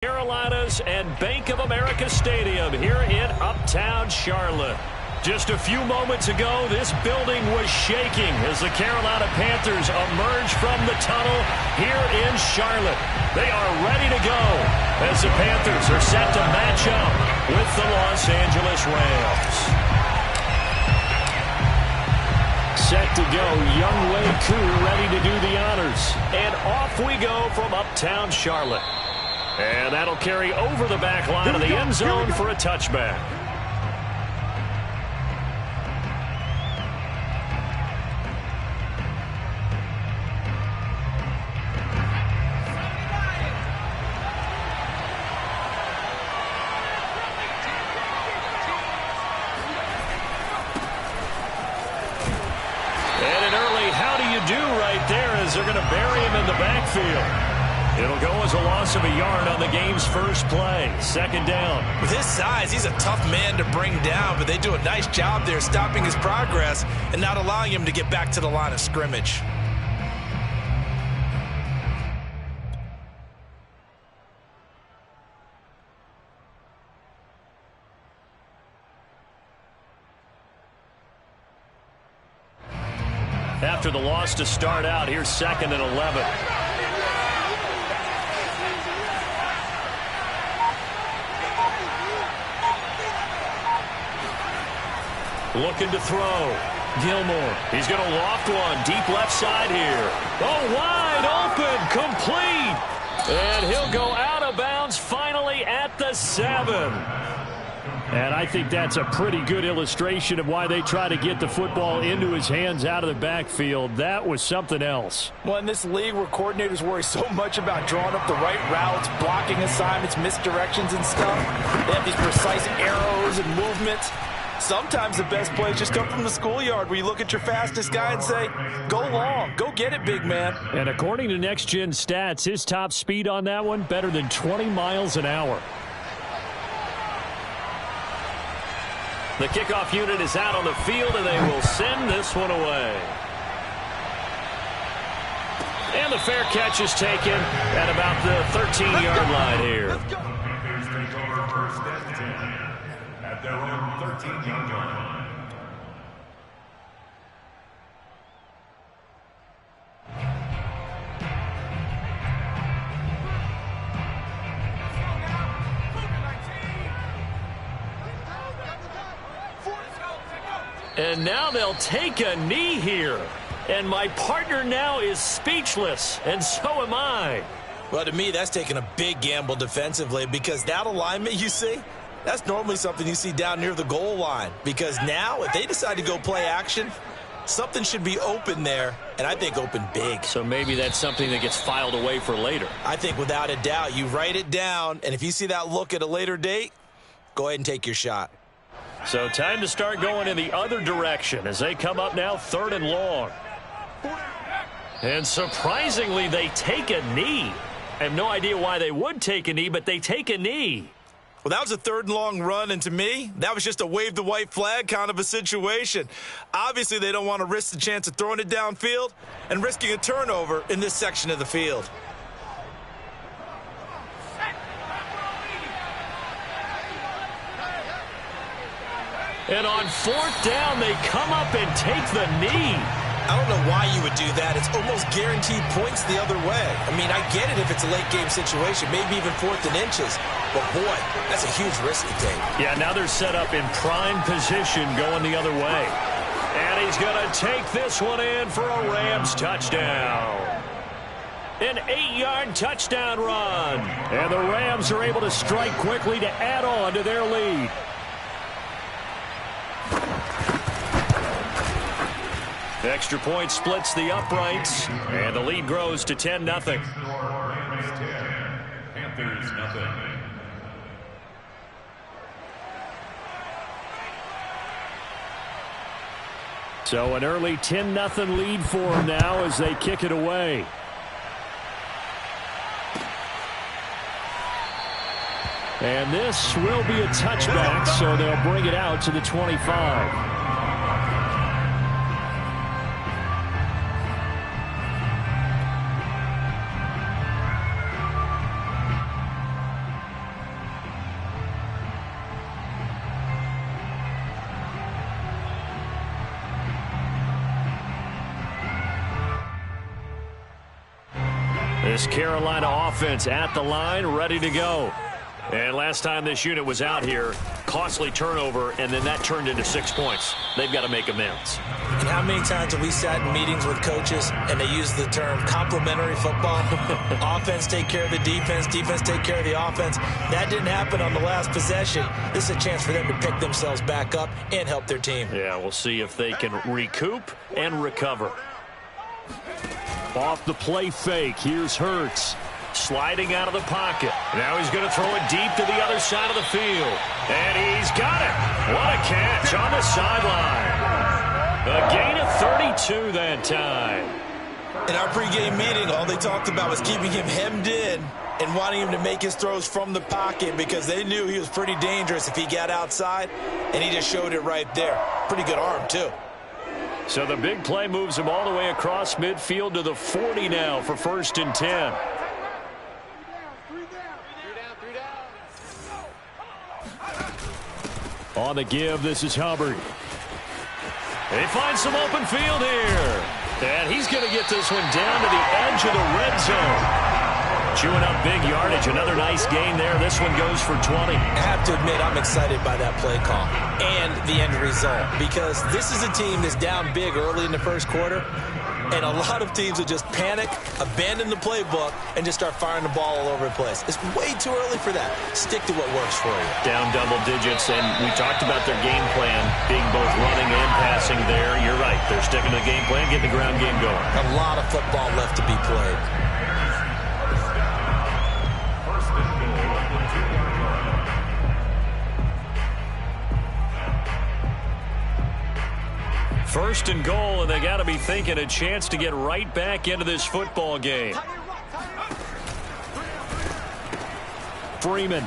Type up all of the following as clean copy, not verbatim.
Carolinas and Bank of America Stadium here in Uptown Charlotte. Just a few moments ago, this building was shaking as the Carolina Panthers emerged from the tunnel here in Charlotte. They are ready to go as the Panthers are set to match up with the Los Angeles Rams. Set to go, Younghoe Koo ready to do the honors. And off we go from Uptown Charlotte. And that'll carry over the back line of the end zone for a touchback. And an early how do you do right there as they're going to bury him in the backfield. It'll go as a loss of a yard on the game's first play. Second down. With his size, he's a tough man to bring down, but they do a nice job there stopping his progress and not allowing him to get back to the line of scrimmage. After the loss to start out, here's 2nd and 11. Looking to throw. Gilmore. He's going to loft one. Deep left side here. Oh, wide open. Complete. And he'll go out of bounds finally at the 7. And I think that's a pretty good illustration of why they try to get the football into his hands out of the backfield. That was something else. Well, in this league where coordinators worry so much about drawing up the right routes, blocking assignments, misdirections and stuff, they have these precise arrows and movements. Sometimes the best plays just come from the schoolyard where you look at your fastest guy and say, go long, go get it, big man. And according to Next Gen Stats, his top speed on that one, better than 20 miles an hour. The kickoff unit is out on the field, and they will send this one away. And the fair catch is taken at about the 13-yard line here. Panthers take over first and 10 at their own 13-yard line. And now they'll take a knee here. And my partner now is speechless, and so am I. Well, to me, that's taking a big gamble defensively because that alignment you see, that's normally something you see down near the goal line. Because now, if they decide to go play action, something should be open there, and I think open big. So maybe that's something that gets filed away for later. I think without a doubt, you write it down, and if you see that look at a later date, go ahead and take your shot. So time to start going in the other direction as they come up now 3rd and long. And surprisingly, they take a knee. I have no idea why they would take a knee, but they take a knee. Well, that was a 3rd and long run, and to me, that was just a wave the white flag kind of a situation. Obviously, they don't want to risk the chance of throwing it downfield and risking a turnover in this section of the field. And on 4th down, they come up and take the knee. I don't know why you would do that. It's almost guaranteed points the other way. I mean, I get it if it's a late game situation, maybe even 4th and inches. But, boy, that's a huge risk to take. Yeah, now they're set up in prime position going the other way. And he's going to take this one in for a Rams touchdown. An 8-yard touchdown run. And the Rams are able to strike quickly to add on to their lead. Extra point splits the uprights, and the lead grows to 10-0. Rams 10, Panthers nothing. So an early 10-0 lead for them now as they kick it away. And this will be a touchback, so they'll bring it out to the 25. This Carolina offense at the line, ready to go. And last time this unit was out here, costly turnover, and then that turned into 6 points. They've got to make amends. And how many times have we sat in meetings with coaches and they use the term complementary football? Offense take care of the defense, defense take care of the offense. That didn't happen on the last possession. This is a chance for them to pick themselves back up and help their team. Yeah, we'll see if they can recoup and recover. Off the play fake, here's Hurts. Sliding out of the pocket. Now he's going to throw it deep to the other side of the field. And he's got it. What a catch on the sideline. A gain of 32 that time. In our pregame meeting, all they talked about was keeping him hemmed in and wanting him to make his throws from the pocket because they knew he was pretty dangerous if he got outside, and he just showed it right there. Pretty good arm, too. So the big play moves him all the way across midfield to the 40 now for 1st and 10. On the give, this is Hubbard. They find some open field here. And he's going to get this one down to the edge of the red zone. Chewing up big yardage. Another nice gain there. This one goes for 20. I have to admit, I'm excited by that play call and the end result because this is a team that's down big early in the first quarter. And a lot of teams will just panic, abandon the playbook, and just start firing the ball all over the place. It's way too early for that. Stick to what works for you. Down double digits, and we talked about their game plan being both running and passing there. You're right. They're sticking to the game plan, getting the ground game going. A lot of football left to be played. First and goal, and they got to be thinking a chance to get right back into this football game. Freeman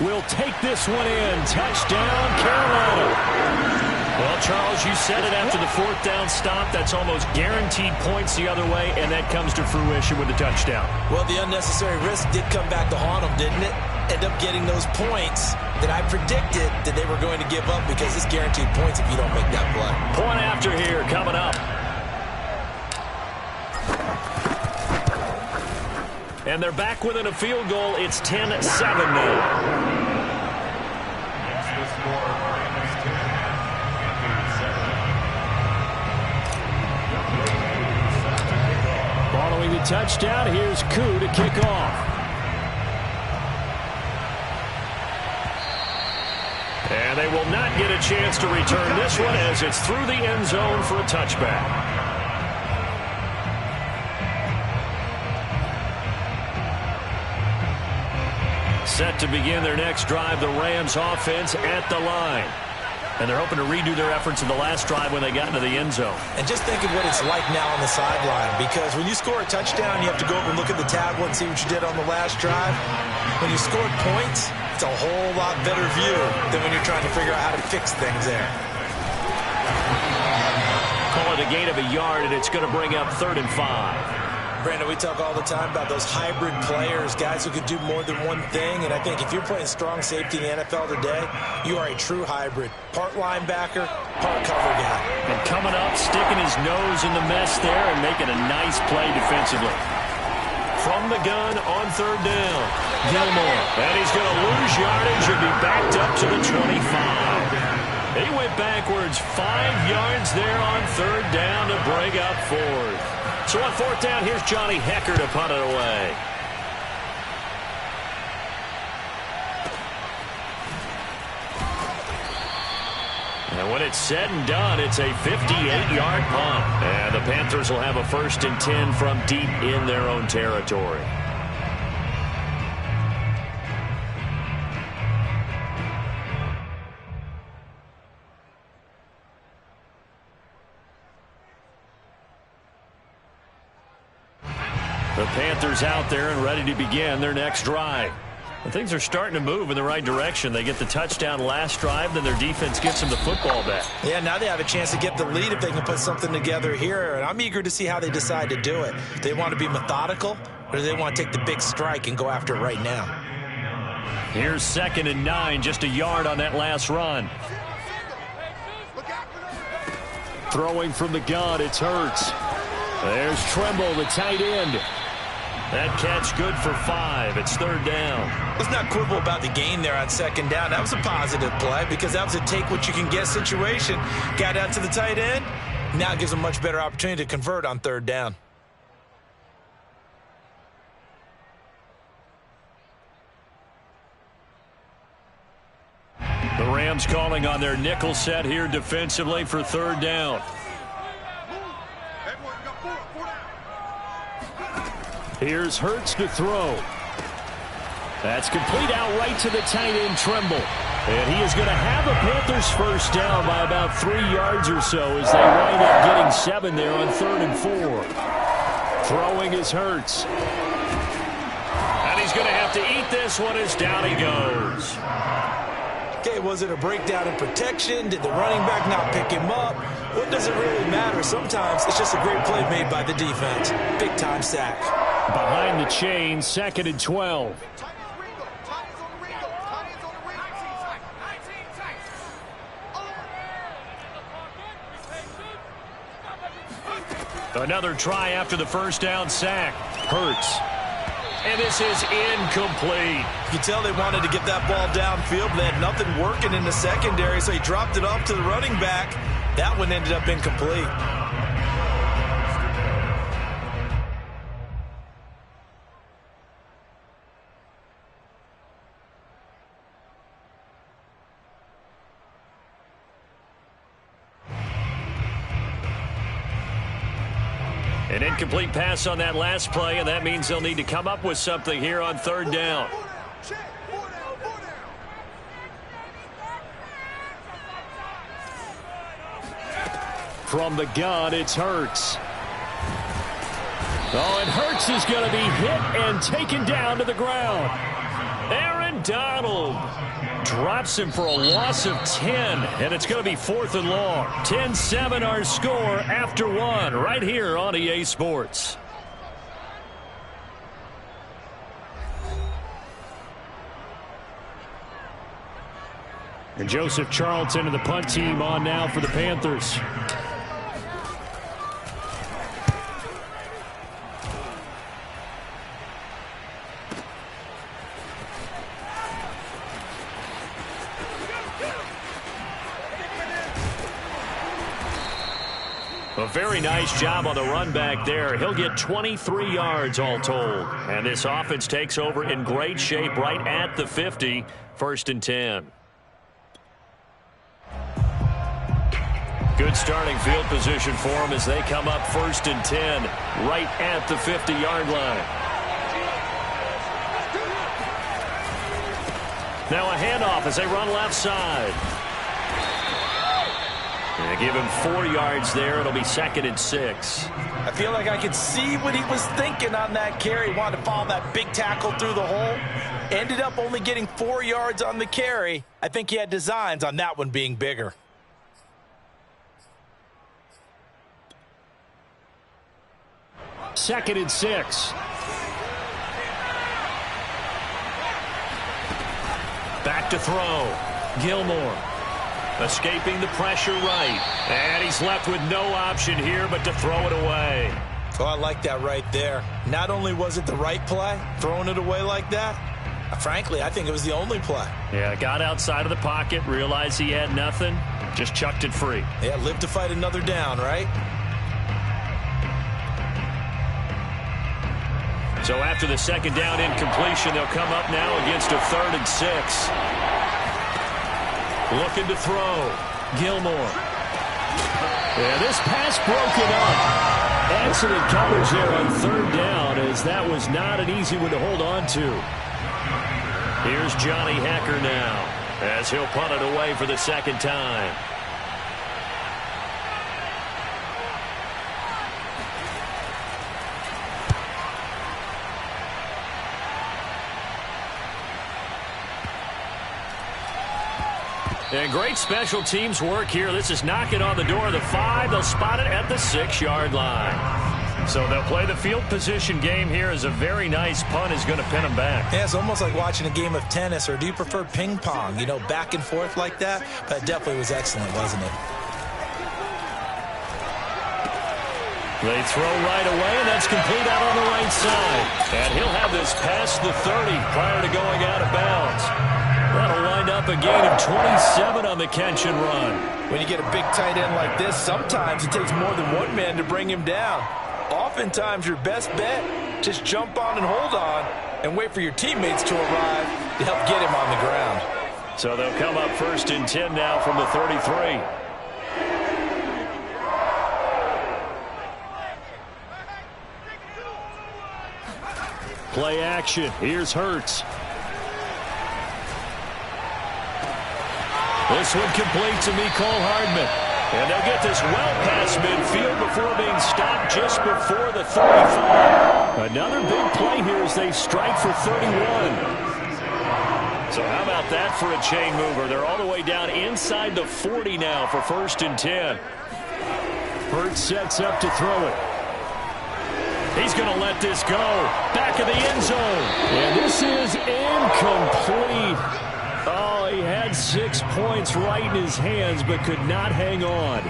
will take this one in. Touchdown, Carolina. Well, Charles, you said it after the 4th down stop. That's almost guaranteed points the other way, and that comes to fruition with the touchdown. Well, the unnecessary risk did come back to haunt them, didn't it? End up getting those points that I predicted that they were going to give up because it's guaranteed points if you don't make that play. Point after here coming up. And they're back within a field goal. It's 10-7 now. Following the touchdown, here's Koo to kick off. And they will not get a chance to return this one as it's through the end zone for a touchback. Set to begin their next drive, the Rams offense at the line. And they're hoping to redo their efforts in the last drive when they got into the end zone. And just think of what it's like now on the sideline, because when you score a touchdown, you have to go up and look at the tablet and see what you did on the last drive. When you scored points, it's a whole lot better view than when you're trying to figure out how to fix things there. Call it a gain of a yard, and it's going to bring up 3rd and 5. Brandon, we talk all the time about those hybrid players, guys who could do more than one thing. And I think if you're playing strong safety in the NFL today, you are a true hybrid. Part linebacker, part cover guy. And coming up, sticking his nose in the mess there and making a nice play defensively. From the gun on 3rd down, Gilmore. And he's going to lose yardage and be backed up to the 25. He went backwards 5 yards there on 3rd down to bring up 4th. So on 4th down, here's Johnny Hecker to punt it away. And when it's said and done, it's a 58-yard punt. And the Panthers will have a 1st and 10 from deep in their own territory. The Panthers out there and ready to begin their next drive. And things are starting to move in the right direction. They get the touchdown last drive, then their defense gets them the football back. Yeah, now they have a chance to get the lead if they can put something together here. And I'm eager to see how they decide to do it. Do they want to be methodical, or do they want to take the big strike and go after it right now? Here's 2nd and 9, just a yard on that last run. Throwing from the gun, it's Hurts. There's Tremble, the tight end. That catch good for 5. It's third down. Let's not quibble about the gain there on second down. That was a positive play because that was a take-what-you-can-get situation. Got out to the tight end. Now it gives a much better opportunity to convert on third down. The Rams calling on their nickel set here defensively for third down. Here's Hurts to throw. That's complete out right to the tight end, Trimble. And he is going to have the Panthers first down by about 3 yards or so as they wind up getting 7 there on 3rd and 4. Throwing is Hurts. And he's going to have to eat this one as down he goes. Okay, was it a breakdown in protection? Did the running back not pick him up? What does it really matter? Sometimes it's just a great play made by the defense. Big-time sack. Behind the chain, 2nd and 12. Another try after the first down sack. Hurts. And this is incomplete. You can tell they wanted to get that ball downfield, but they had nothing working in the secondary, so he dropped it off to the running back. That one ended up incomplete. An incomplete pass on that last play, and that means they'll need to come up with something here on third down. From the gun, it's Hurts. Oh, and Hurts is going to be hit and taken down to the ground. Aaron Donald drops him for a loss of 10, and it's going to be 4th and long. 10-7 our score after 1 right here on EA Sports. And Joseph Charlton and the punt team on now for the Panthers. A very nice job on the run back there. He'll get 23 yards all told. And this offense takes over in great shape right at the 50. 1st and 10. Good starting field position for them as they come up 1st and 10 right at the 50-yard line. Now a handoff as they run left side. And give him 4 yards there. It'll be 2nd and 6. I feel like I could see what he was thinking on that carry. He wanted to follow that big tackle through the hole. Ended up only getting 4 yards on the carry. I think he had designs on that one being bigger. Second and 6. Back to throw. Gilmore. Escaping the pressure right. And he's left with no option here but to throw it away. Oh, I like that right there. Not only was it the right play, throwing it away like that, frankly, I think it was the only play. Yeah, got outside of the pocket, realized he had nothing, just chucked it free. Yeah, live to fight another down, right? So after the second down incompletion, they'll come up now against a 3rd and 6. Looking to throw. Gilmore. Yeah, this pass broken up. Excellent coverage there on 3rd down, as that was not an easy one to hold on to. Here's Johnny Hecker now as he'll punt it away for the 2nd time. And great special teams work here. This is knocking on the door of the 5. They'll spot it at the 6-yard line. So they'll play the field position game here as a very nice punt is going to pin them back. Yeah, it's almost like watching a game of tennis, or do you prefer ping pong? You know, back and forth like that? But it definitely was excellent, wasn't it? They throw right away, and that's complete out on the right side. And he'll have this past the 30 prior to going out of bounds. That'll wind up a gain of 27 on the catch and run. When you get a big tight end like this, sometimes it takes more than one man to bring him down. Oftentimes, your best bet, just jump on and hold on and wait for your teammates to arrive to help get him on the ground. So they'll come up 1st and 10 now from the 33. Play action. Here's Hurts. This one complete to Mecole Hardman. And they'll get this well past midfield before being stopped just before the 35. Another big play here as they strike for 31. So how about that for a chain mover? They're all the way down inside the 40 now for 1st and 10. Hurts sets up to throw it. He's going to let this go. Back of the end zone. And this is incomplete. Oh, he had 6 points right in his hands, but could not hang on.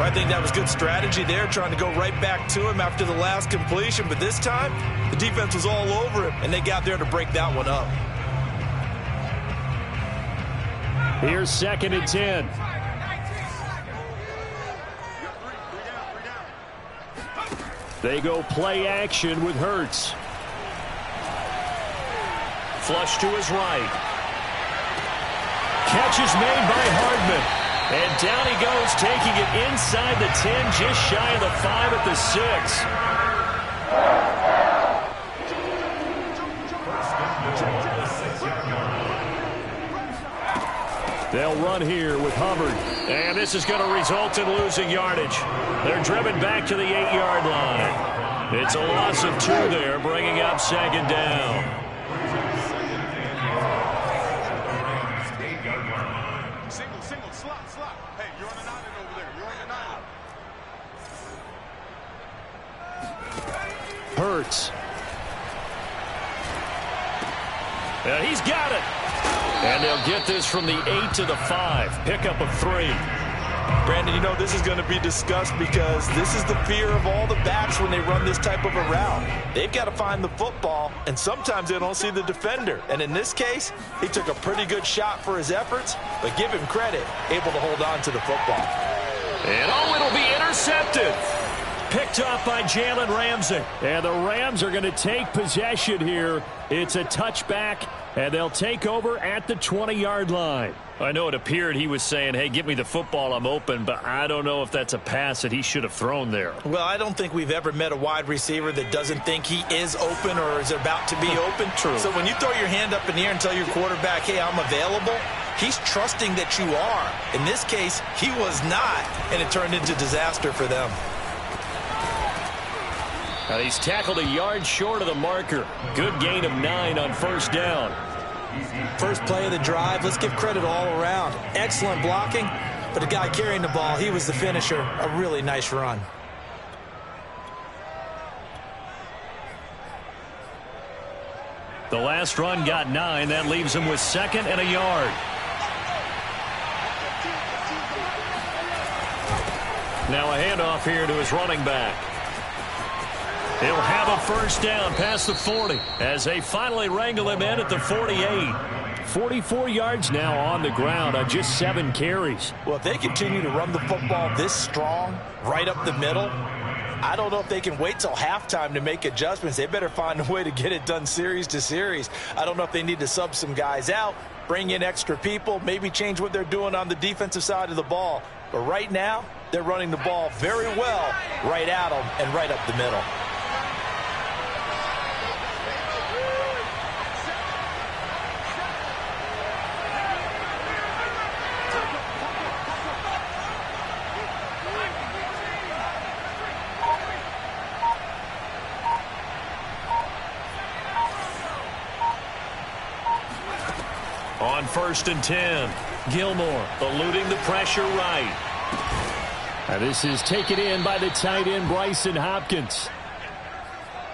I think that was good strategy there, trying to go right back to him after the last completion. But this time, the defense was all over him, and they got there to break that one up. Here's 2nd and 10. They go play action with Hurts. Flush to his right. Catch is made by Hardman. And down he goes, taking it inside the 10, just shy of the 5 at the 6. They'll run here with Hubbard. And this is going to result in losing yardage. They're driven back to the 8-yard line. It's a loss of 2 there, bringing up 2nd down. Single, slot. Hey, you're on an island over there. You're on an island. Hurts. And he's got it. And they'll get this from the 8 to the 5. Pickup of 3. Brandon, you know this is going to be discussed because this is the fear of all the backs when they run this type of a route. They've got to find the football, and sometimes they don't see the defender. And in this case, he took a pretty good shot for his efforts, but give him credit, able to hold on to the football. And it'll be intercepted. Picked up by Jalen Ramsey. And the Rams are going to take possession here. It's a touchback, and they'll take over at the 20-yard line. I know it appeared he was saying, hey, give me the football, I'm open, but I don't know if that's a pass that he should have thrown there. Well, I don't think we've ever met a wide receiver that doesn't think he is open or is about to be open. True. So when you throw your hand up in the air and tell your quarterback, hey, I'm available, he's trusting that you are. In this case, he was not, and it turned into disaster for them. And he's tackled a yard short of the marker. Good gain of 9 on 1st down. First play of the drive, let's give credit all around. Excellent blocking, but the guy carrying the ball, he was the finisher. A really nice run. The last run got 9. That leaves him with 2nd and a yard. Now a handoff here to his running back. He'll have a 1st down past the 40 as they finally wrangle him in at the 48. 44 yards now on the ground on just 7 carries. Well, if they continue to run the football this strong, right up the middle, I don't know if they can wait till halftime to make adjustments. They better find a way to get it done series to series. I don't know if they need to sub some guys out, bring in extra people, maybe change what they're doing on the defensive side of the ball. But right now, they're running the ball very well right at them and right up the middle. On 1st and 10, Gilmore eluding the pressure right. And this is taken in by the tight end Bryson Hopkins.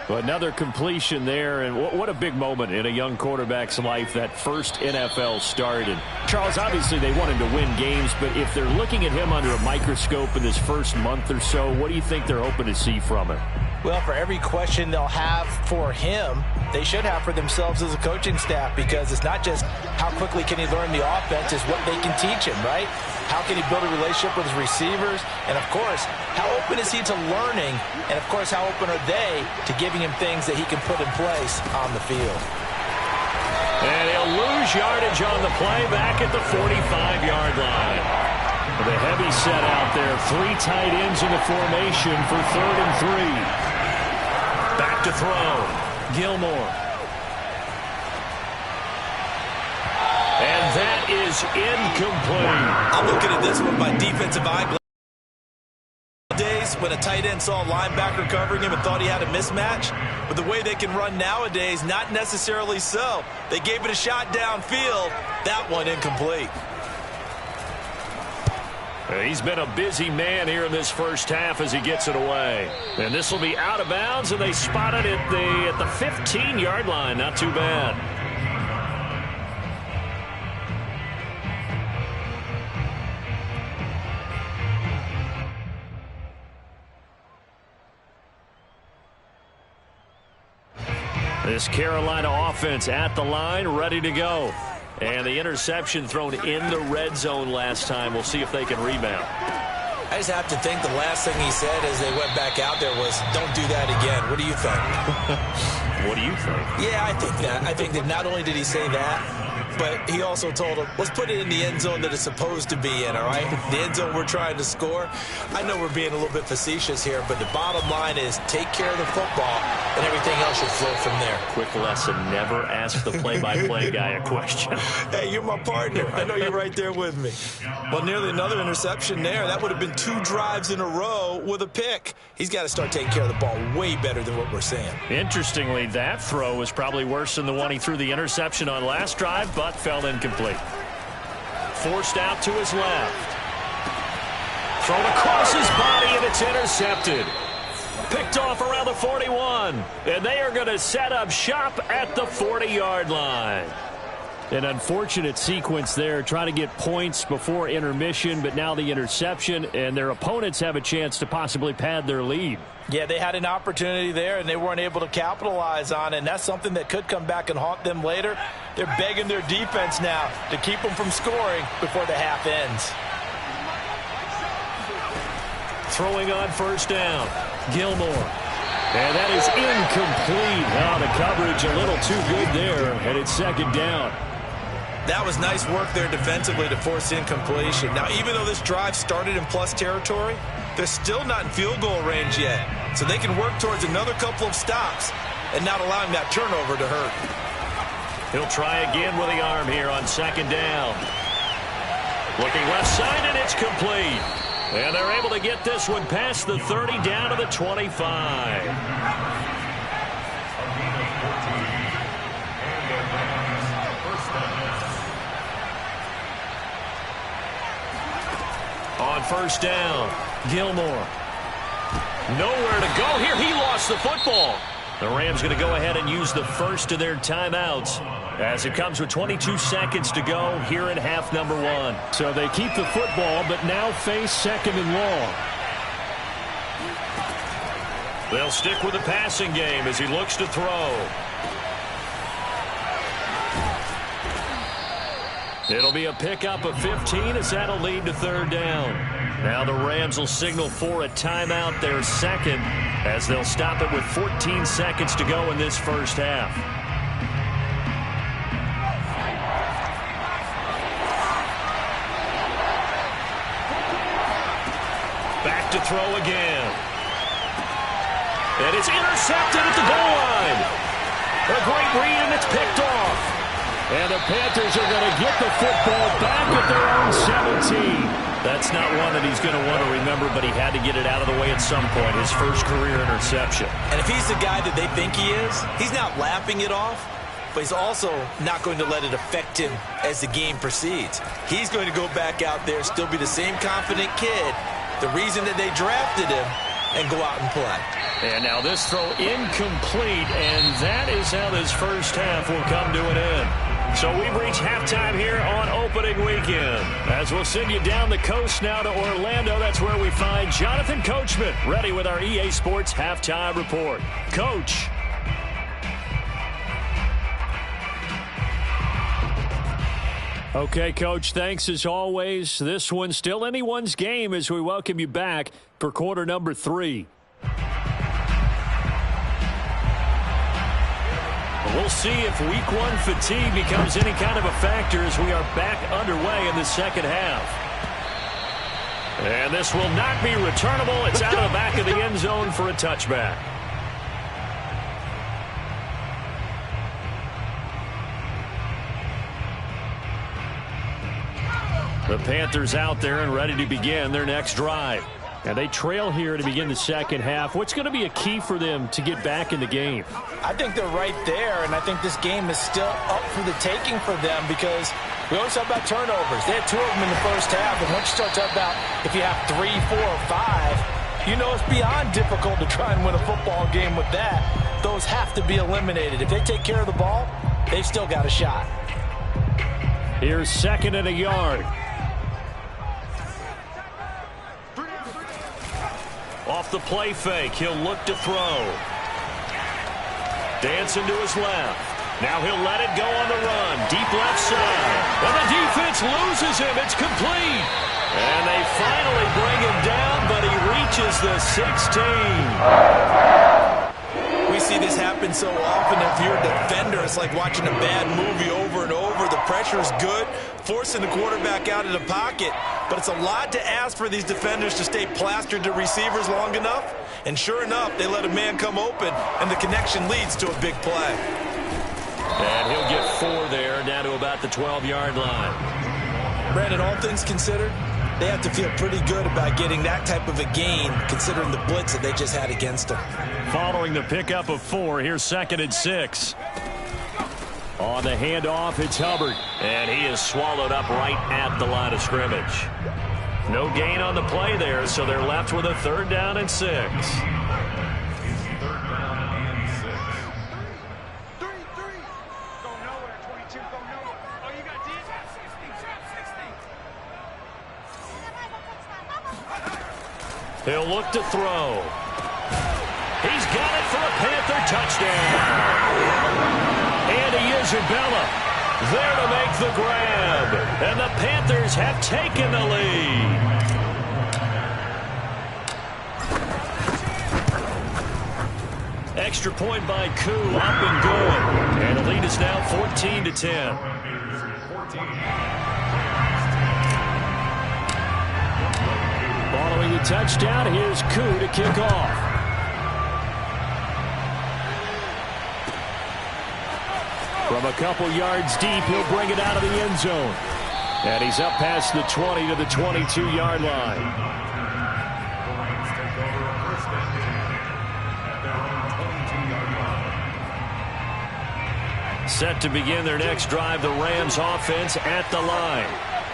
Well, another completion there, and what a big moment in a young quarterback's life, that first NFL start. And Charles, obviously they want him to win games, but if they're looking at him under a microscope in this first month or so, what do you think they're hoping to see from him? Well, for every question they'll have for him, they should have for themselves as a coaching staff, because it's not just how quickly can he learn the offense, it's what they can teach him, right? How can he build a relationship with his receivers? And, of course, how open is he to learning? And, of course, how open are they to giving him things that he can put in place on the field? And he'll lose yardage on the play back at the 45-yard line. The heavy set out there. 3 tight ends in the formation for 3rd and 3. Back to throw. Gilmore. And that is incomplete. I'm looking at this one by defensive eye. Days when a tight end saw a linebacker covering him and thought he had a mismatch. But the way they can run nowadays, not necessarily so. They gave it a shot downfield. That one incomplete. He's been a busy man here in this first half as he gets it away. And this will be out of bounds, and they spot it at the 15-yard line. Not too bad. This Carolina offense at the line, ready to go. And the interception thrown in the red zone last time. We'll see if they can rebound. I just have to think the last thing he said as they went back out there was, don't do that again. What do you think? What do you think? Yeah, I think that. I think that not only did he say that, but he also told him, let's put it in the end zone that it's supposed to be in, all right? The end zone we're trying to score. I know we're being a little bit facetious here, but the bottom line is take care of the football, and everything else should flow from there. Quick lesson, never ask the play-by-play guy a question. Hey, you're my partner. I know you're right there with me. Well, nearly another interception there. That would have been 2 drives in a row with a pick. He's got to start taking care of the ball way better than what we're seeing. Interestingly, that throw was probably worse than the one he threw the interception on last drive, but fell incomplete. Forced out to his left. Thrown across his body, and it's intercepted. Picked off around the 41. And they are going to set up shop at the 40-yard line. An unfortunate sequence there, trying to get points before intermission, but now the interception, and their opponents have a chance to possibly pad their lead. Yeah, they had an opportunity there, and they weren't able to capitalize on it, and that's something that could come back and haunt them later. They're begging their defense now to keep them from scoring before the half ends. Throwing on first down, Gilmore. And that is incomplete. Now the coverage a little too good there, and it's 2nd down. That was nice work there defensively to force incompletion. Now, even though this drive started in plus territory, they're still not in field goal range yet. So they can work towards another couple of stops and not allowing that turnover to hurt. He'll try again with the arm here on 2nd down. Looking left side, and it's complete. And they're able to get this one past the 30 down to the 25. On first down, Gilmore. Nowhere to go here. He lost the football. The Rams going to go ahead and use the first of their timeouts as it comes with 22 seconds to go here in half number 1. So they keep the football, but now face 2nd and long. They'll stick with the passing game as he looks to throw. It'll be a pickup of 15 as that'll lead to 3rd down. Now the Rams will signal for a timeout, their second, as they'll stop it with 14 seconds to go in this first half. Back to throw again. And it's intercepted at the goal line. A great read, and it's picked off. And the Panthers are going to get the football back at their own 17. That's not one that he's going to want to remember, but he had to get it out of the way at some point. His first career interception. And if he's the guy that they think he is, he's not laughing it off, but he's also not going to let it affect him as the game proceeds. He's going to go back out there, still be the same confident kid. The reason that they drafted him, and go out and play. And now this throw incomplete, and that is how this first half will come to an end. So we've reached halftime here on opening weekend. As we'll send you down the coast now to Orlando, that's where we find Jonathan Coachman ready with our EA Sports Halftime Report. Coach. Okay, Coach, thanks as always. This one's still anyone's game as we welcome you back for quarter number 3. We'll see if week 1 fatigue becomes any kind of a factor as we are back underway in the second half. And this will not be returnable. It's out of the back of the end zone for a touchback. The Panthers out there and ready to begin their next drive. And they trail here to begin the second half. What's going to be a key for them to get back in the game? I think they're right there, and I think this game is still up for the taking for them because we always talk about turnovers. They had 2 of them in the first half, and once you start talking about if you have 3, 4, or 5, you know it's beyond difficult to try and win a football game with that. Those have to be eliminated. If they take care of the ball, they've still got a shot. Here's 2nd and a yard. Off the play fake, he'll look to throw. Dancing to his left. Now he'll let it go on the run. Deep left side. And the defense loses him. It's complete. And they finally bring him down, but he reaches the 16. We see this happen so often. If you're a defender, it's like watching a bad movie over and over. The pressure is good, forcing the quarterback out of the pocket. But it's a lot to ask for these defenders to stay plastered to receivers long enough. And sure enough, they let a man come open, and the connection leads to a big play. And he'll get 4 there, down to about the 12-yard line. Brandon, all things considered, they have to feel pretty good about getting that type of a gain, considering the blitz that they just had against them. Following the pickup of 4, here's 2nd and 6. On the handoff, it's Hubbard. And he is swallowed up right at the line of scrimmage. No gain on the play there, so they're left with a 3rd down and 6. He'll look to throw. He's got it for a Panther touchdown. And Isabella there to make the grab. And the Panthers have taken the lead. Extra point by Koo, up and good. And the lead is now 14-10. Following the touchdown, here's Koo to kick off. From a couple yards deep, he'll bring it out of the end zone. And he's up past the 20 to the 22-yard line. Set to begin their next drive, the Rams offense at the line.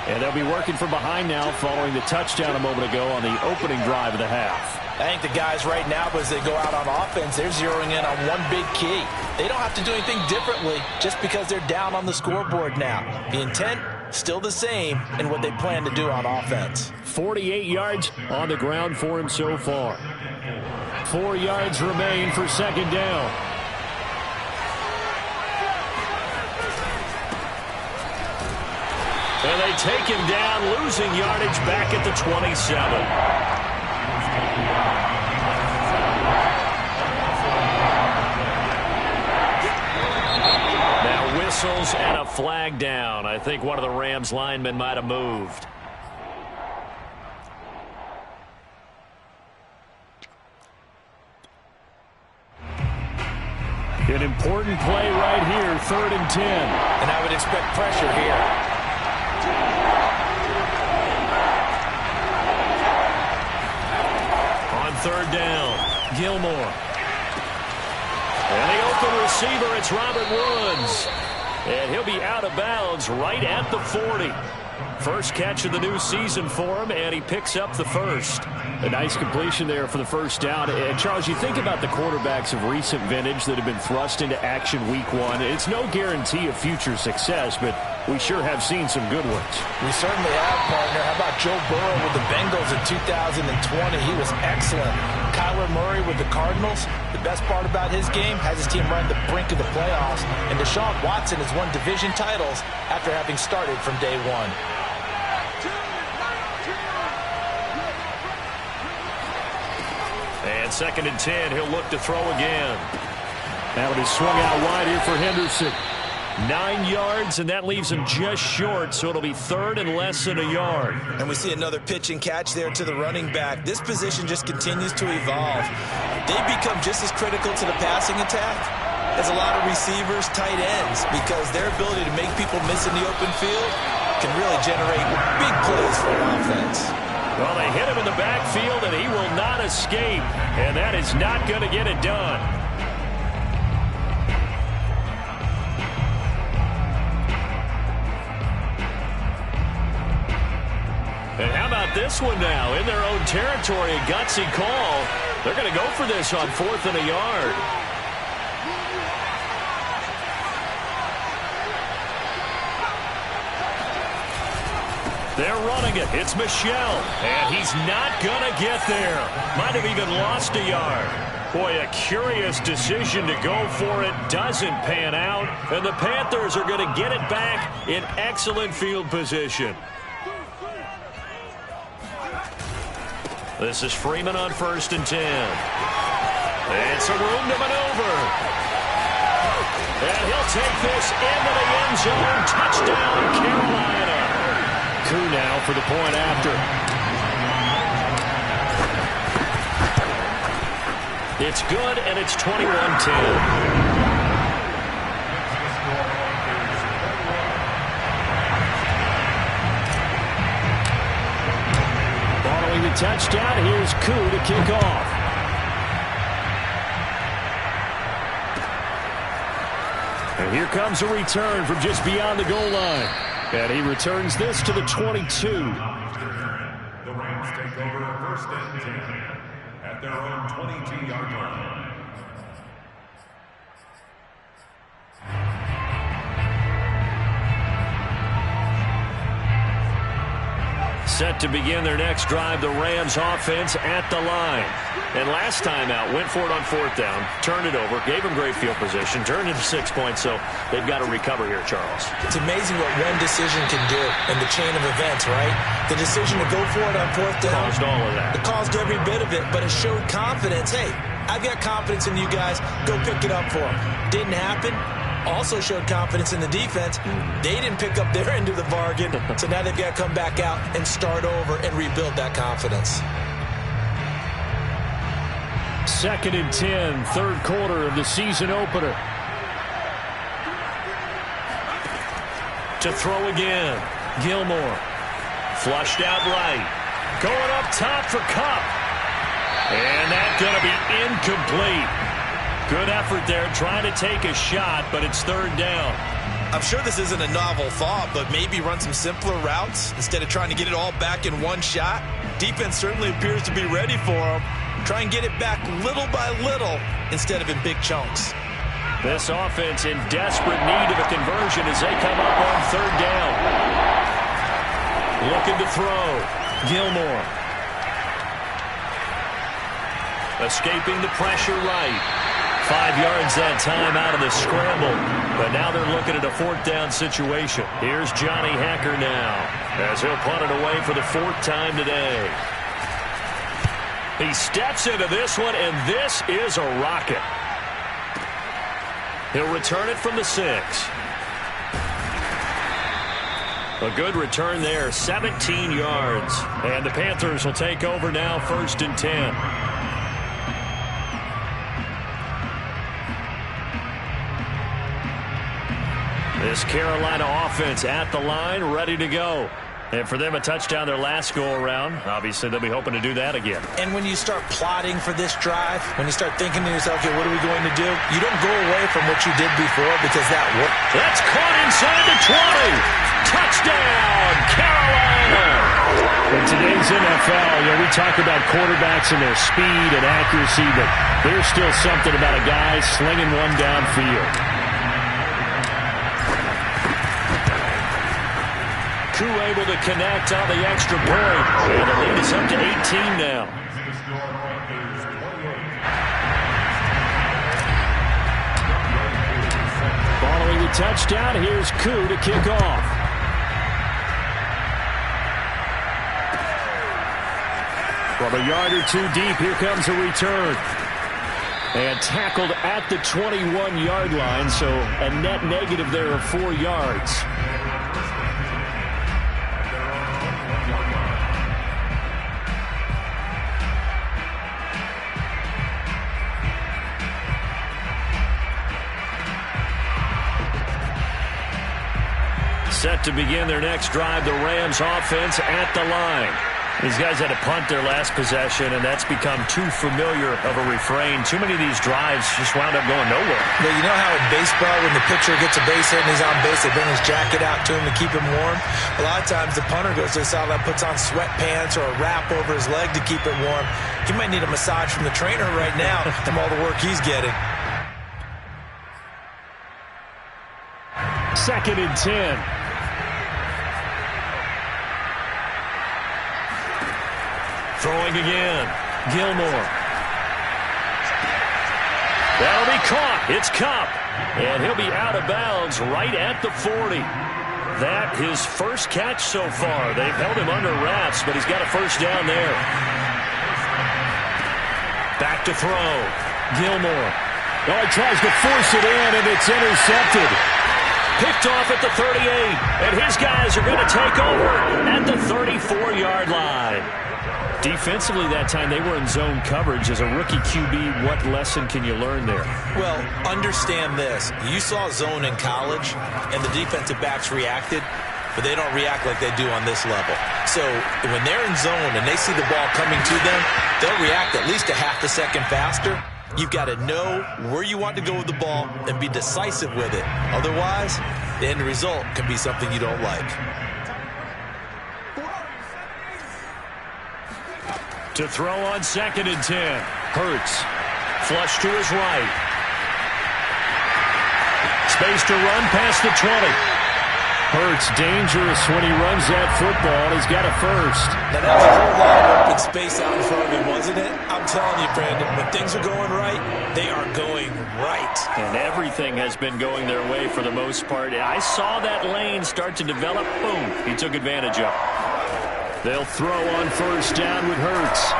And they'll be working from behind now following the touchdown a moment ago on the opening drive of the half. I think the guys right now, as they go out on offense, they're zeroing in on one big key. They don't have to do anything differently just because they're down on the scoreboard now. The intent, still the same in what they plan to do on offense. 48 yards on the ground for him so far. 4 yards remain for 2nd down. And they take him down, losing yardage back at the 27. Whistles and a flag down. I think one of the Rams linemen might have moved. An important play right here, 3rd and 10. And I would expect pressure here. On 3rd down, Gilmore. And the open receiver, it's Robert Woods. And he'll be out of bounds right at the 40. First catch of the new season for him, and he picks up the first. A nice completion there for the first down. And Charles, you think about the quarterbacks of recent vintage that have been thrust into action week one. It's no guarantee of future success, but we sure have seen some good ones. We certainly have, partner. How about Joe Burrow with the Bengals in 2020? He was excellent. Kyler Murray with the Cardinals. The best part about his game has his team run the brink of the playoffs. And Deshaun Watson has won division titles after having started from day one. And 2nd and 10, he'll look to throw again. That one is swung out wide here for Henderson. 9 yards, and that leaves him just short, so it'll be 3rd and less than a yard. And we see another pitch and catch there to the running back. This position just continues to evolve. They become just as critical to the passing attack as a lot of receivers, tight ends, because their ability to make people miss in the open field can really generate big plays for an offense. Well, they hit him in the backfield, and he will not escape, and that is not going to get it done. And how about this one now? In their own territory, a gutsy call. They're going to go for this on 4th and a yard. They're running it. It's Michel. And he's not going to get there. Might have even lost a yard. Boy, a curious decision to go for it. Doesn't pan out. And the Panthers are going to get it back in excellent field position. This is Freeman on 1st and 10. And some room to maneuver. And he'll take this into the end zone. Touchdown, Carolina. Coup now for the point after. It's good, and it's 21-10. Following the touchdown, here's Coup to kick off. And here comes a return from just beyond the goal line. And he returns this to the 22. The Rams take over 1st and 10 at their own 22-yard line. Set to begin their next drive, the Rams offense at the line. And last time out, went for it on 4th down, turned it over, gave them great field position, turned it to 6 points, so they've got to recover here, Charles. It's amazing what one decision can do in the chain of events, right? The decision to go for it on 4th down. Caused all of that. It caused every bit of it, but it showed confidence. Hey, I've got confidence in you guys. Go pick it up for them. Didn't happen. Also showed confidence in the defense. They didn't pick up their end of the bargain, so now they've got to come back out and start over and rebuild that confidence. 2nd and 10, 3rd quarter of the season opener. To throw again, Gilmore. Flushed out right. Going up top for Kupp. And that's going to be incomplete. Good effort there, trying to take a shot, but it's 3rd down. I'm sure this isn't a novel thought, but maybe run some simpler routes instead of trying to get it all back in one shot. Defense certainly appears to be ready for them. Try and get it back little by little instead of in big chunks. This offense in desperate need of a conversion as they come up on 3rd down. Looking to throw. Gilmore. Escaping the pressure right. 5 yards that time out of the scramble. But now they're looking at a 4th down situation. Here's Johnny Hacker now as he'll punt it away for the 4th time today. He steps into this one, and this is a rocket. He'll return it from the 6. A good return there, 17 yards. And the Panthers will take over now, 1st and 10. This Carolina offense at the line, ready to go. And for them, a touchdown their last go-around. Obviously, they'll be hoping to do that again. And when you start plotting for this drive, when you start thinking to yourself, okay, what are we going to do? You don't go away from what you did before because that worked. That's caught inside the 20. Touchdown, Carolina. today's NFL, we talk about quarterbacks and their speed and accuracy, but there's still something about a guy slinging one downfield. Koo able to connect on the extra point, and the lead is up to 18 now. Following the touchdown, here's Koo to kick off. From a yard or two deep, here comes a return. And tackled at the 21-yard line, so a net negative there of 4 yards. Set to begin their next drive, the Rams offense at the line. These guys had to punt their last possession, and that's become too familiar of a refrain. Too many of these drives just wound up going nowhere. Well, you know how in baseball, when the pitcher gets a base hit and he's on base, they bring his jacket out to him to keep him warm? A lot of times the punter goes to the sideline, puts on sweatpants or a wrap over his leg to keep it warm. He might need a massage from the trainer right now from all the work he's getting. 2nd and 10. Throwing again. Gilmore. That'll be caught. It's Kupp. And he'll be out of bounds right at the 40. That his first catch so far. They've held him under wraps, but he's got a first down there. Back to throw. Gilmore. Oh, he tries to force it in, and it's intercepted. Picked off at the 38. And his guys are going to take over at the 34-yard line. Defensively that time, they were in zone coverage. As a rookie QB, what lesson can you learn there? Well, understand this. You saw zone in college, and the defensive backs reacted, but they don't react like they do on this level. So when they're in zone and they see the ball coming to them, they'll react at least a half a second faster. You've got to know where you want to go with the ball and be decisive with it. Otherwise, the end result can be something you don't like. To throw on 2nd and 10. Hurts. Flush to his right. Space to run past the 20. Hurts dangerous when he runs that football. He's got a first. Now that was a whole lot of open space out in front of him, wasn't it? I'm telling you, Brandon, when things are going right, they are going right. And everything has been going their way for the most part. I saw that lane start to develop. Boom. He took advantage of it. They'll throw on first down with Hurts.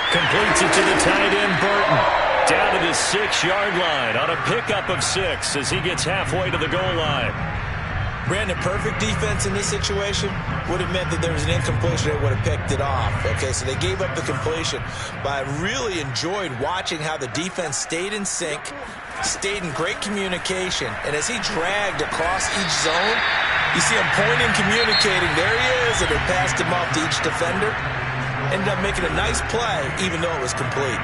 Completes it to the tight end, Burton. Down to the 6-yard line on a pickup of 6 as he gets halfway to the goal line. Brandon, perfect defense in this situation would have meant that there was an incompletion. They would have picked it off. Okay, so they gave up the completion. But I really enjoyed watching how the defense stayed in sync, stayed in great communication. And as he dragged across each zone, you see him pointing, communicating. There he is, and they passed him off to each defender. Ended up making a nice play, even though it was complete.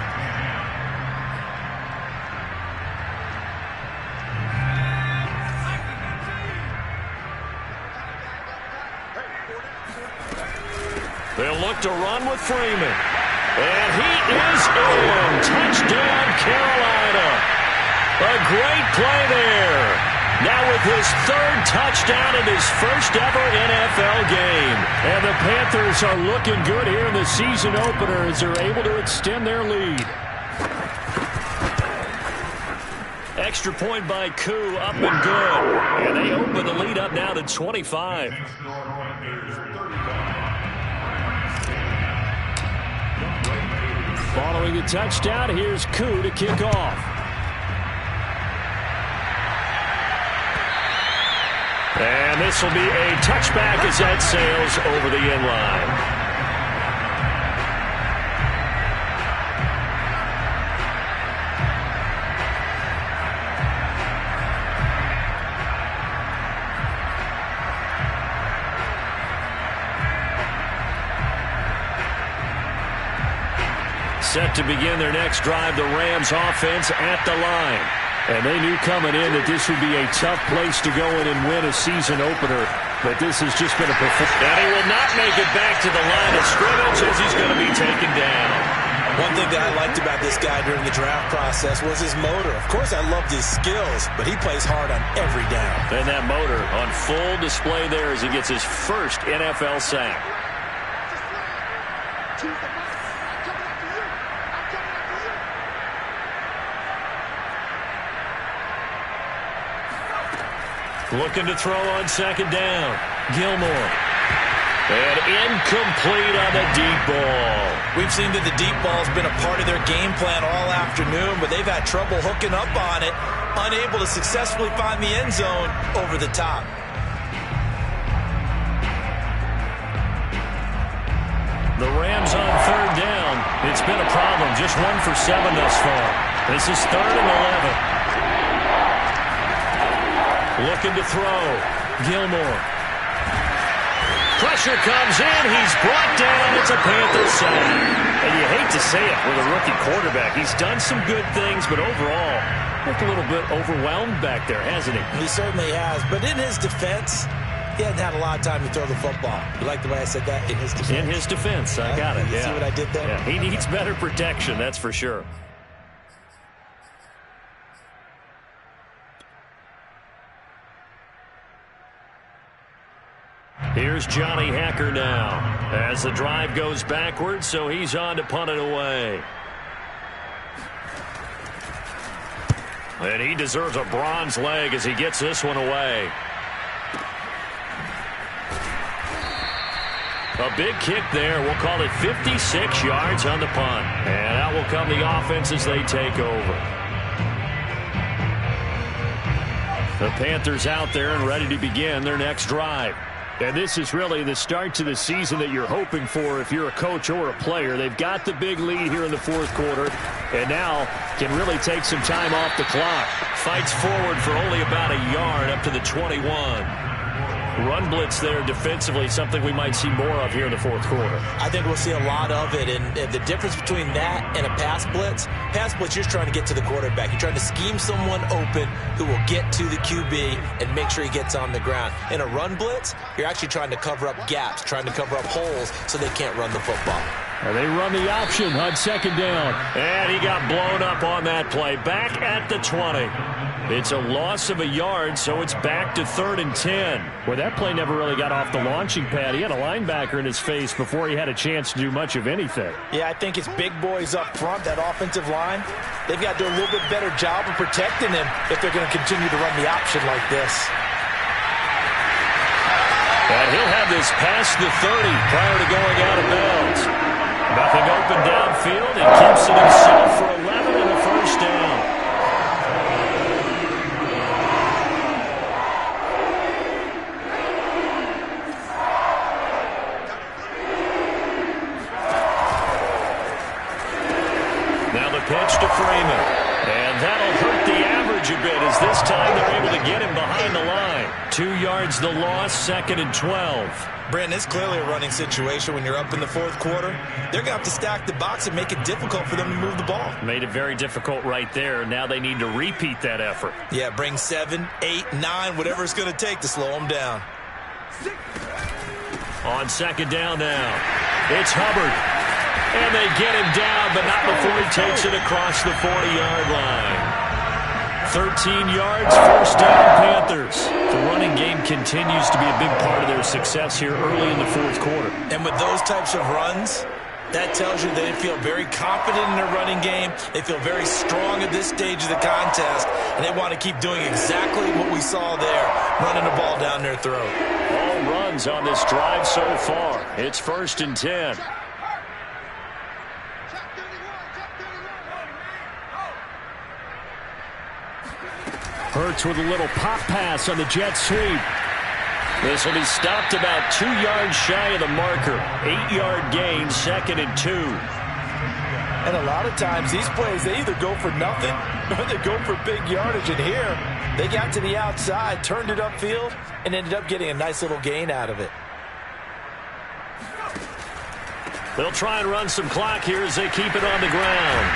They'll look to run with Freeman. And he is in. Touchdown, Carolina. A great play there. Now with his 3rd touchdown in his first ever NFL game. And the Panthers are looking good here in the season opener as they're able to extend their lead. Extra point by Koo, up and good. And they open the lead up now to 25. Following the touchdown, here's Koo to kick off. And this will be a touchback as that sails over the end line. Set to begin their next drive, the Rams offense at the line. And they knew coming in that this would be a tough place to go in and win a season opener. But this has just been a performance. And he will not make it back to the line of scrimmage as he's going to be taken down. One thing that I liked about this guy during the draft process was his motor. Of course, I loved his skills, but he plays hard on every down. And that motor on full display there as he gets his first NFL sack. Looking to throw on second down. Gilmore. And incomplete on the deep ball. We've seen that the deep ball's been a part of their game plan all afternoon, but they've had trouble hooking up on it, unable to successfully find the end zone over the top. The Rams on third down. It's been a problem. Just 1 for 7 thus far. This is 3rd and 11. Looking to throw. Gilmore. Pressure comes in. He's brought down. It's a Panther sack. And you hate to say it with a rookie quarterback. He's done some good things, but overall, looked a little bit overwhelmed back there, hasn't he? He certainly has. But in his defense, he hasn't had a lot of time to throw the football. You like the way I said that? In his defense. In his defense. I got it. You see what I did there? Yeah, he needs better protection, that's for sure. Here's Johnny Hacker now as the drive goes backwards, so he's on to punt it away. And he deserves a bronze leg as he gets this one away. A big kick there. We'll call it 56 yards on the punt. And out will come the offense as they take over. The Panthers out there and ready to begin their next drive. And this is really the start to the season that you're hoping for if you're a coach or a player. They've got the big lead here in the fourth quarter and now can really take some time off the clock. Fights forward for only about a yard up to the 21. Run blitz there defensively, something we might see more of here in the fourth quarter. I think we'll see a lot of it, and the difference between that and a pass blitz, you're trying to get to the quarterback. You're trying to scheme someone open who will get to the QB and make sure he gets on the ground. In a run blitz, you're actually trying to cover up gaps, trying to cover up holes so they can't run the football. And they run the option on second down. And he got blown up on that play. Back at the 20. It's a loss of a yard, so it's back to 3rd and 10. Well, that play never really got off the launching pad. He had a linebacker in his face before he had a chance to do much of anything. Yeah, I think it's big boys up front, that offensive line. They've got to do a little bit better job of protecting him if they're going to continue to run the option like this. And he'll have this past the 30 prior to going out of bounds. Nothing open downfield. He keeps it himself for 11 and a first down. Now the pitch to Freeman. And that'll hurt the average a bit as this time they're able to get him behind the line. 2 yards the loss, 2nd and 12. Brandon, it's clearly a running situation when you're up in the fourth quarter. They're going to have to stack the box and make it difficult for them to move the ball. Made it very difficult right there. Now they need to repeat that effort. Yeah, bring 7, 8, 9, whatever it's going to take to slow them down. On second down now, it's Hubbard. And they get him down, but not before he takes it across the 40-yard line. 13 yards, first down, Panthers. The running game continues to be a big part of their success here early in the fourth quarter. And with those types of runs, that tells you they feel very confident in their running game. They feel very strong at this stage of the contest, and they want to keep doing exactly what we saw there, running the ball down their throat. All runs on this drive so far. It's 1st and 10. Hurts with a little pop pass on the jet sweep. This will be stopped about 2 yards shy of the marker. 8-yard gain, 2nd and 2. And a lot of times these plays, they either go for nothing or they go for big yardage. And here, they got to the outside, turned it upfield, and ended up getting a nice little gain out of it. They'll try and run some clock here as they keep it on the ground.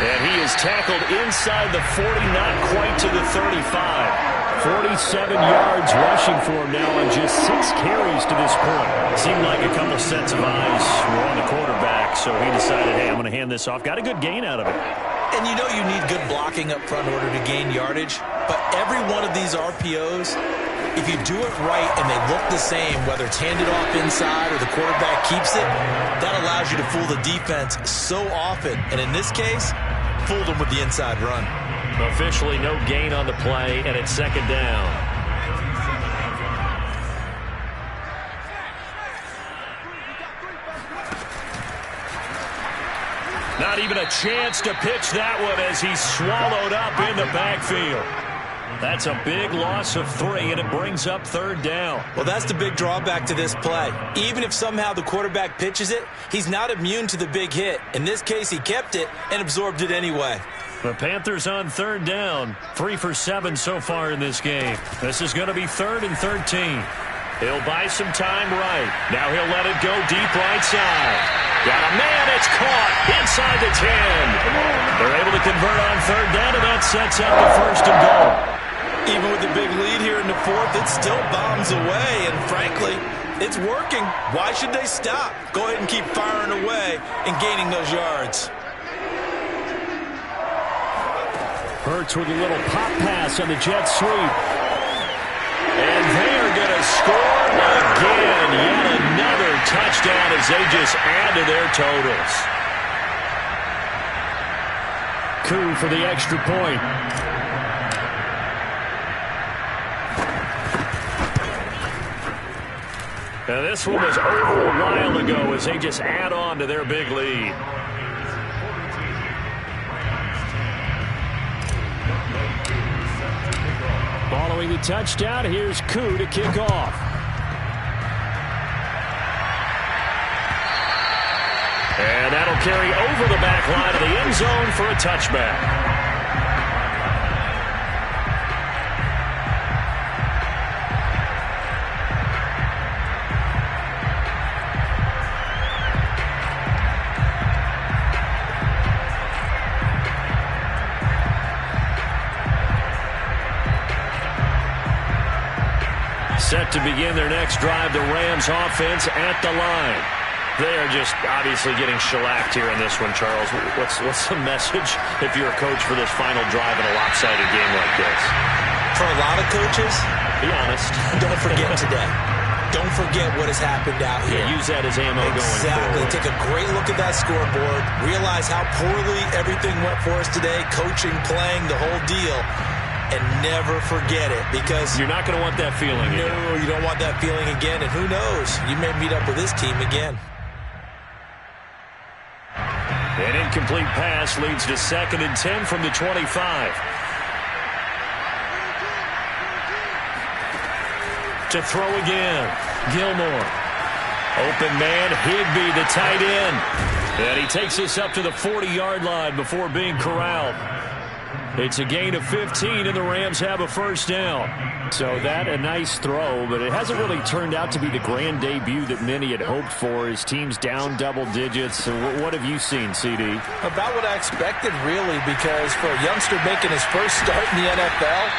And he is tackled inside the 40, not quite to the 35. 47 yards rushing for him now on just 6 carries to this point. Seemed like a couple sets of eyes were on the quarterback, so he decided, hey, I'm going to hand this off. Got a good gain out of it. And you know you need good blocking up front in order to gain yardage, but every one of these RPOs, if you do it right and they look the same, whether it's handed off inside or the quarterback keeps it, that allows you to fool the defense so often. And in this case, fooled them with the inside run. Officially no gain on the play, and it's second down. Not even a chance to pitch that one as he's swallowed up in the backfield. That's a big loss of 3, and it brings up third down. Well, that's the big drawback to this play. Even if somehow the quarterback pitches it, he's not immune to the big hit. In this case, he kept it and absorbed it anyway. The Panthers on third down. 3 for 7 so far in this game. This is going to be 3rd and 13. He'll buy some time right. Now he'll let it go deep right side. Got a man, it's caught inside the 10. They're able to convert on third down, and that sets up the 1st and goal. Even with the big lead here in the 4th, it still bombs away, and frankly, it's working. Why should they stop? Go ahead and keep firing away and gaining those yards. Hurts with a little pop pass on the jet sweep. And they are going to score again. Yet another touchdown as they just add to their totals. Koo for the extra point. Now this one was over a while ago as they just add on to their big lead. Following the touchdown, here's Koo to kick off. And that'll carry over the back line of the end zone for a touchback. Set to begin their next drive, the Rams offense at the line. They are just obviously getting shellacked here in this one, Charles. What's the message if you're a coach for this final drive in a lopsided game like this? For a lot of coaches, be honest. Don't forget today. Don't forget what has happened out here. Yeah, use that as ammo going forward. Exactly. Take a great look at that scoreboard. Realize how poorly everything went for us today. Coaching, playing, the whole deal. And never forget it, because you're not going to want that feeling again. No, you don't want that feeling again. And who knows? You may meet up with this team again. An incomplete pass leads to 2nd and 10 from the 25. To throw again. Gilmore. Open man, Higbee, the tight end. And he takes us up to the 40-yard line before being corralled. It's a gain of 15, and the Rams have a first down. So that a nice throw, but it hasn't really turned out to be the grand debut that many had hoped for. His team's down double digits. So what have you seen, CD? About what I expected, really, because for a youngster making his first start in the NFL,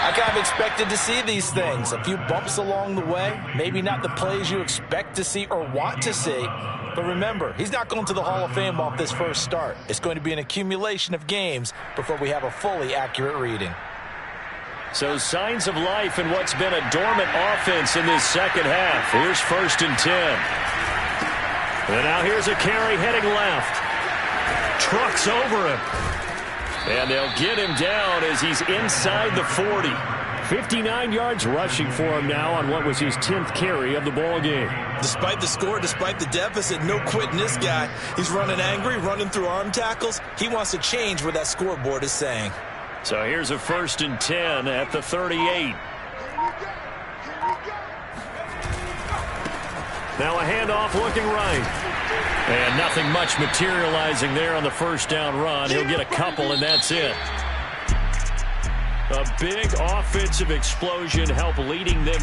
I kind of expected to see these things. A few bumps along the way, maybe not the plays you expect to see or want to see. But remember, he's not going to the Hall of Fame off this first start. It's going to be an accumulation of games before we have a fully accurate reading. So signs of life in what's been a dormant offense in this second half. Here's 1st and 10. And now here's a carry heading left. Trucks over him. And they'll get him down as he's inside the 40. 59 yards rushing for him now on what was his 10th carry of the ball game. Despite the score, despite the deficit, no quitting this guy. He's running angry, running through arm tackles. He wants to change what that scoreboard is saying. So here's a 1st and 10 at the 38. Now a handoff looking right. And nothing much materializing there on the first down run. He'll get a couple, and that's it. A big offensive explosion help leading them